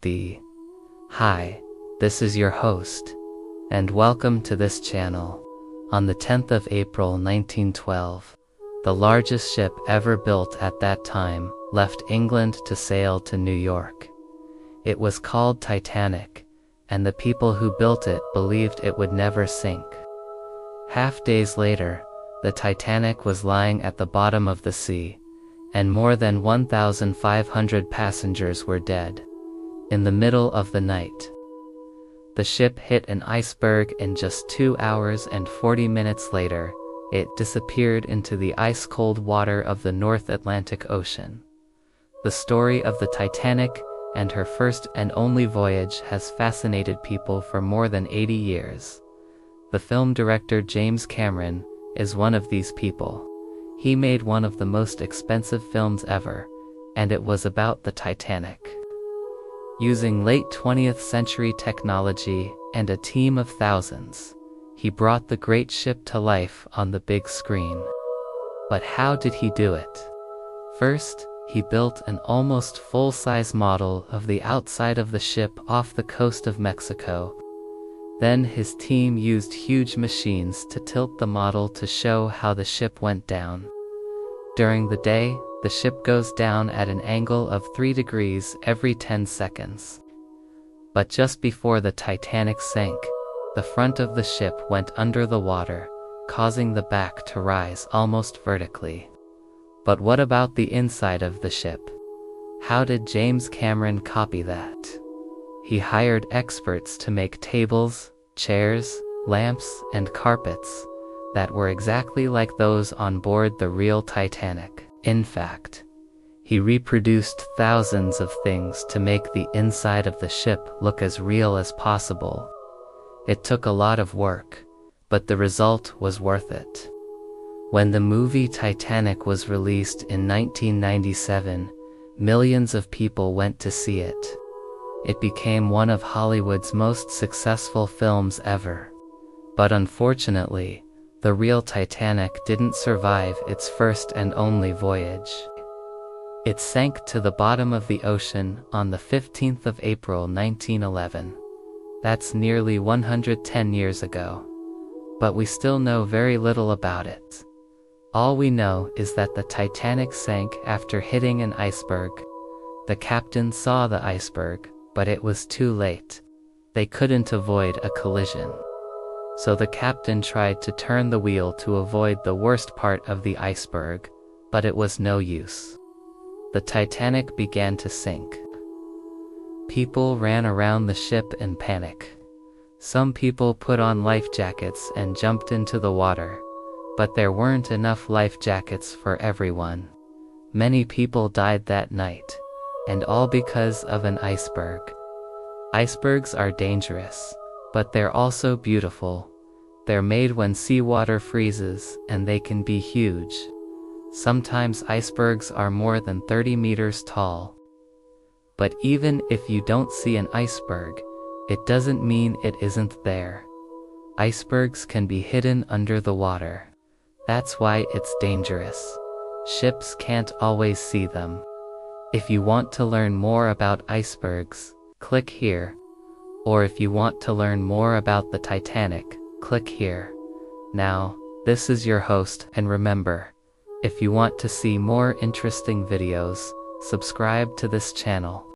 the. Hi, this is your host, and welcome to this channel. On the 10th of April 1912, the largest ship ever built at that time left England to sail to New York. It was called Titanic, and the people who built it believed it would never sink. Half days later, the Titanic was lying at the bottom of the sea, and more than 1,500 passengers were dead. In the middle of the night, the ship hit an iceberg, and just 2 hours and 40 minutes later, it disappeared into the ice-cold water of the North Atlantic Ocean. The story of the Titanic and her first and only voyage has fascinated people for more than 80 years. The film director James Cameron is one of these people. He made one of the most expensive films ever, and it was about the Titanic. Using late 20th century technology and a team of thousands, he brought the great ship to life on the big screen. But how did he do it? First, he built an almost full-size model of the outside of the ship off the coast of Mexico. Then his team used huge machines to tilt the model to show how the ship went down. During the day, the ship goes down at an angle of 3 degrees every 10 seconds. But just before the Titanic sank, the front of the ship went under the water, causing the back to rise almost vertically. But what about the inside of the ship? How did James Cameron copy that? He hired experts to make tables, chairs, lamps, and carpets that were exactly like those on board the real Titanic. In fact, he reproduced thousands of things to make the inside of the ship look as real as possible. It took a lot of work, but the result was worth it. When the movie Titanic was released in 1997, millions of people went to see it. It became one of Hollywood's most successful films ever. But unfortunately, the real Titanic didn't survive its first and only voyage. It sank to the bottom of the ocean on the 15th of April 1911. That's nearly 110 years ago. But we still know very little about it. All we know is that the Titanic sank after hitting an iceberg. The captain saw the iceberg, but it was too late. They couldn't avoid a collision. So the captain tried to turn the wheel to avoid the worst part of the iceberg, but it was no use. The Titanic began to sink. People ran around the ship in panic. Some people put on life jackets and jumped into the water, but there weren't enough life jackets for everyone. Many people died that night, and all because of an iceberg. Icebergs are dangerous, but they're also beautiful. They're made when seawater freezes, and they can be huge. Sometimes icebergs are more than 30 meters tall. But even if you don't see an iceberg, it doesn't mean it isn't there. Icebergs can be hidden under the water. That's why it's dangerous. Ships can't always see them. If you want to learn more about icebergs, click here. Or if you want to learn more about the Titanic, click here. Now, this is your host, and remember, if you want to see more interesting videos, subscribe to this channel.